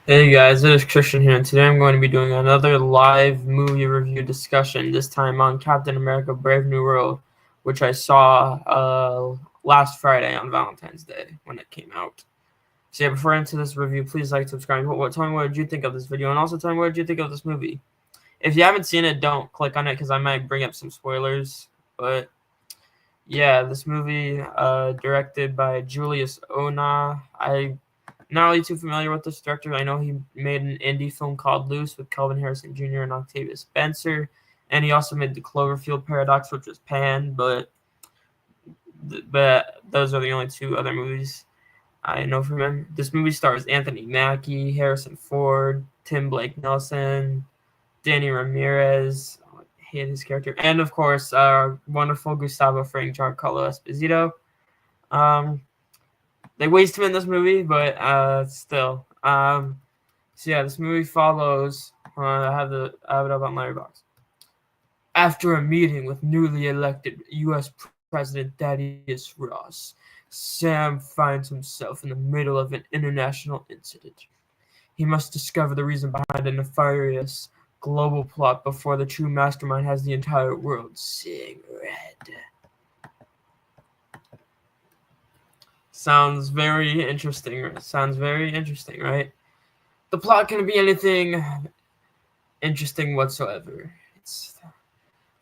Hey guys, it is Christian here, and today I'm going to be doing another live movie review discussion, this time on Captain America Brave New World, which I saw last Friday on Valentine's Day when it came out. So yeah, before I into this review, please like, subscribe, tell me what did you think of this video, and also tell me what did you think of this movie. If you haven't seen it, don't click on it because I might bring up some spoilers, but yeah, this movie, directed by Julius Ona. I'm not really too familiar with this director. I know he made an indie film called Loose with Kelvin Harrison Jr. and Octavia Spencer, and he also made The Cloverfield Paradox, which was panned, but those are the only two other movies I know from him. This movie stars Anthony Mackie, Harrison Ford, Tim Blake Nelson, Danny Ramirez. I hate his character, and of course, wonderful Gustavo Fring, Giancarlo Esposito. Um, they waste him in this movie, but still. So yeah, this movie follows. I have it up on Letterboxd. After a meeting with newly elected U.S. President Thaddeus Ross, Sam finds himself in the middle of an international incident. He must discover the reason behind a nefarious global plot before the true mastermind has the entire world seeing red. Sounds very interesting. Right? The plot can be anything interesting whatsoever.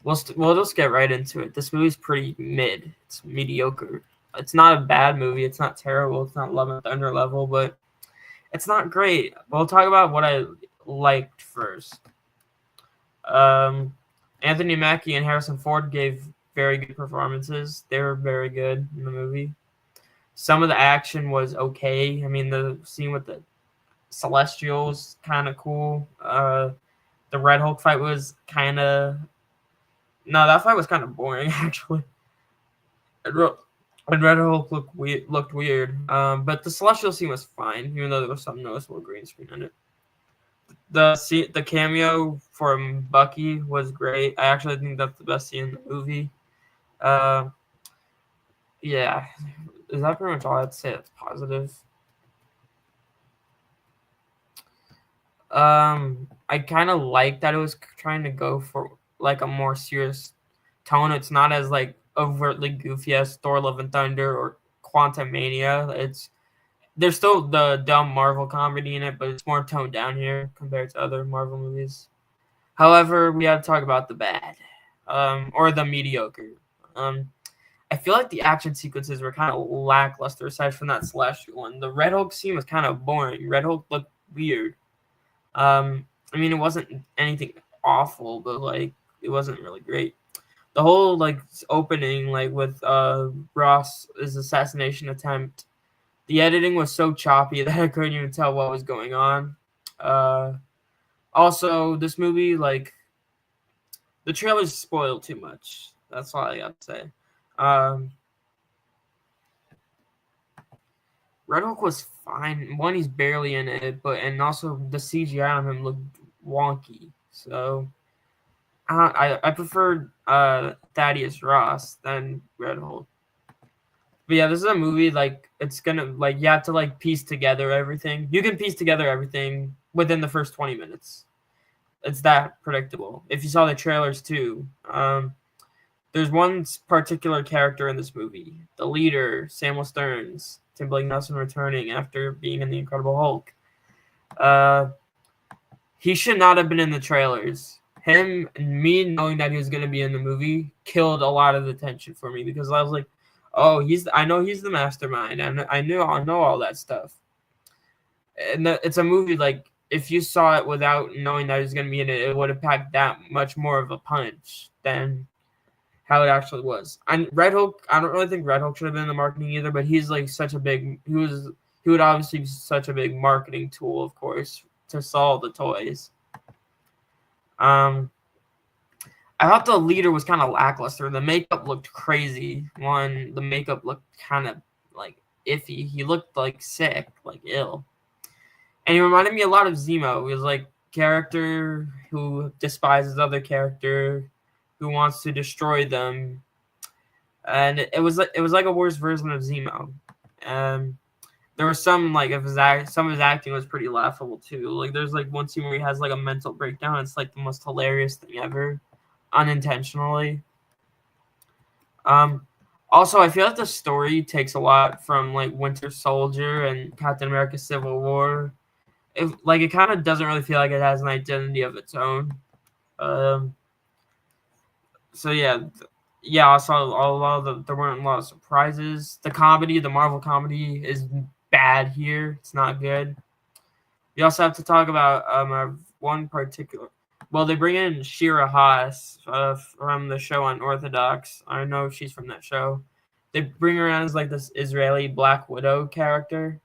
We'll just get right into it. This movie's pretty mid. It's mediocre. It's not a bad movie. It's not terrible. It's not Love and Thunder level, but it's not great. We'll talk about what I liked first. Anthony Mackie and Harrison Ford gave very good performances. They were very good in the movie. Some of the action was okay. I mean, the scene with the Celestials kind of cool. The Red Hulk fight was kind of that fight was kind of boring actually. And Red Hulk looked weird. But the Celestial scene was fine, even though there was some noticeable green screen in it. The cameo from Bucky was great. I actually think that's the best scene in the movie. Uh, yeah, is that pretty much all I'd say that's positive? I kind of like that it was trying to go for like a more serious tone. It's not as like overtly goofy as Thor: Love and Thunder or Quantumania. There's still the dumb Marvel comedy in it, but it's more toned down here compared to other Marvel movies. However, we have to talk about the bad, or the mediocre. I feel like the action sequences were kind of lackluster aside from that Celestial one. The Red Hulk scene was kind of boring. Red Hulk looked weird. I mean, it wasn't anything awful, but like it wasn't really great. The whole like opening, like with Ross's assassination attempt, the editing was so choppy that I couldn't even tell what was going on. Also, this movie, like the trailers spoiled too much. That's all I got to say. Um, Red Hulk was fine. One, he's barely in it, and also the CGI on him looked wonky. So I preferred Thaddeus Ross than Red Hulk. But yeah, this is a movie like it's gonna like you have to like piece together everything. You can piece together everything within the first 20 minutes. It's that predictable. If you saw the trailers too, there's one particular character in this movie, the leader, Samuel Stearns, Tim Blake Nelson returning after being in the Incredible Hulk. He should not have been in the trailers. Me knowing that he was going to be in the movie killed a lot of the tension for me because I was like, oh, I know he's the mastermind, and I know all that stuff. And it's a movie like if you saw it without knowing that he was going to be in it, it would have packed that much more of a punch than how it actually was. And Red Hulk, I don't really think Red Hulk should have been in the marketing either, but he's like such a big he would obviously be such a big marketing tool, of course, to sell the toys. I thought the leader was kind of lackluster. The makeup looked crazy. The makeup looked kind of like iffy. He looked like sick, like ill. And he reminded me a lot of Zemo. He was like character who despises other character, who wants to destroy them. And it was like a worse version of Zemo. There was some like some of his acting was pretty laughable too. Like there's like one scene where he has like a mental breakdown. It's like the most hilarious thing ever, unintentionally. Um, Also, I feel like the story takes a lot from like Winter Soldier and Captain America: Civil War. It kind of doesn't really feel like it has an identity of its own. Um, so yeah. Also, there weren't a lot of surprises. The Marvel comedy, is bad here. It's not good. We also have to talk about one particular. Well, they bring in Shira Haas from the show Unorthodox. I know she's from that show. They bring her on as like this Israeli Black Widow character,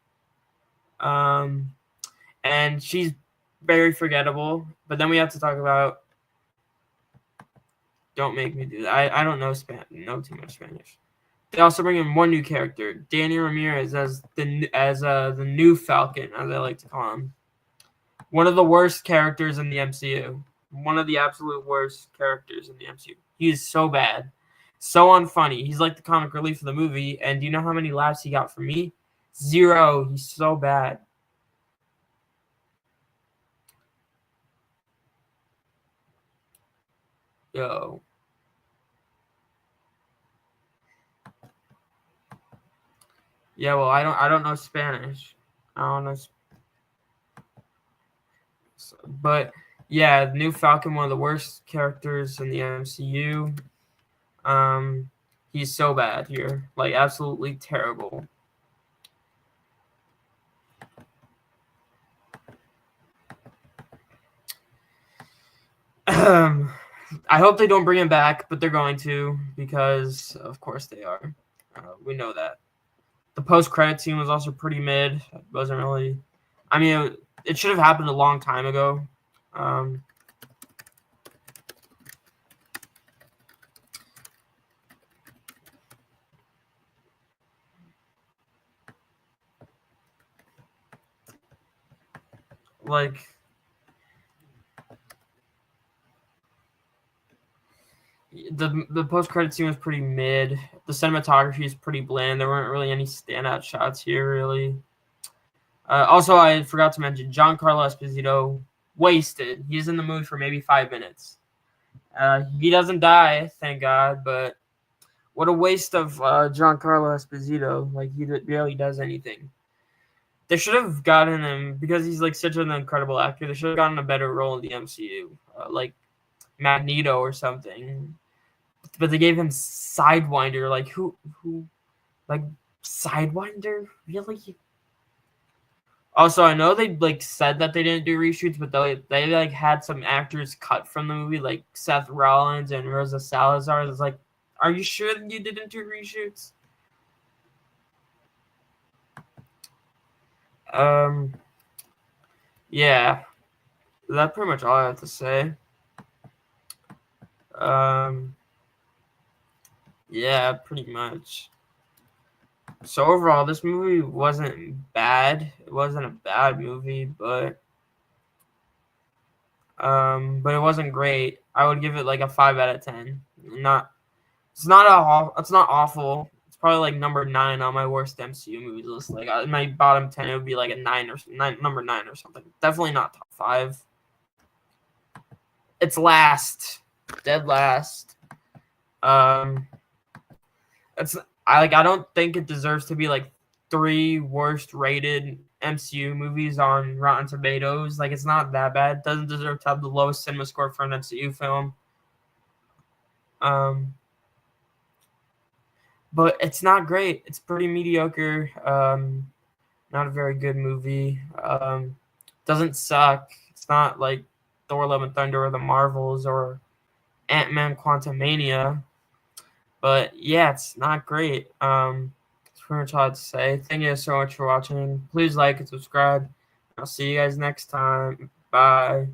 and she's very forgettable. But then we have to talk about. Don't make me do that. I don't know know too much Spanish. They also bring in one new character, Danny Ramirez, as the new Falcon, as I like to call him. One of the worst characters in the MCU. One of the absolute worst characters in the MCU. He is so bad. So unfunny. He's like the comic relief of the movie. And do you know how many laughs he got from me? 0. He's so bad. Yo. Yeah, well, I don't know Spanish. I don't know. But yeah, new Falcon, one of the worst characters in the MCU. He's so bad here, like absolutely terrible. I hope they don't bring him back, but they're going to because, of course, they are. We know that. The post-credit scene was also pretty mid. It wasn't really. I mean, it should have happened a long time ago. Like. The post credit scene was pretty mid. The cinematography is pretty bland. There weren't really any standout shots here, really. Also, I forgot to mention Giancarlo Esposito, wasted. He's in the movie for maybe 5 minutes. He doesn't die, thank God, but what a waste of Giancarlo Esposito. Like, he barely does anything. They should have gotten him, because he's like such an incredible actor, they should have gotten a better role in the MCU. Like Magneto or something. But they gave him Sidewinder. Like who like Sidewinder? Really? Also, I know they like said that they didn't do reshoots, but they like had some actors cut from the movie, like Seth Rollins and Rosa Salazar. It's like, are you sure that you didn't do reshoots? Yeah. That's pretty much all I have to say. Yeah, pretty much. So overall, this movie wasn't bad. It wasn't a bad movie, but it wasn't great. I would give it like a 5 out of 10. It's not awful. It's probably like number 9 on my worst MCU movies list. Like in my bottom 10, it would be like a 9 or number 9 or something. Definitely not top 5. It's last, dead last. I don't think it deserves to be like 3 worst rated MCU movies on Rotten Tomatoes. Like, it's not that bad. It doesn't deserve to have the lowest cinema score for an MCU film. But it's not great. It's pretty mediocre. Not a very good movie. Doesn't suck. It's not like Thor: Love and Thunder or the Marvels or Ant-Man Quantumania. But yeah, it's not great. That's pretty much all I have to say. Thank you so much for watching. Please like and subscribe. I'll see you guys next time. Bye.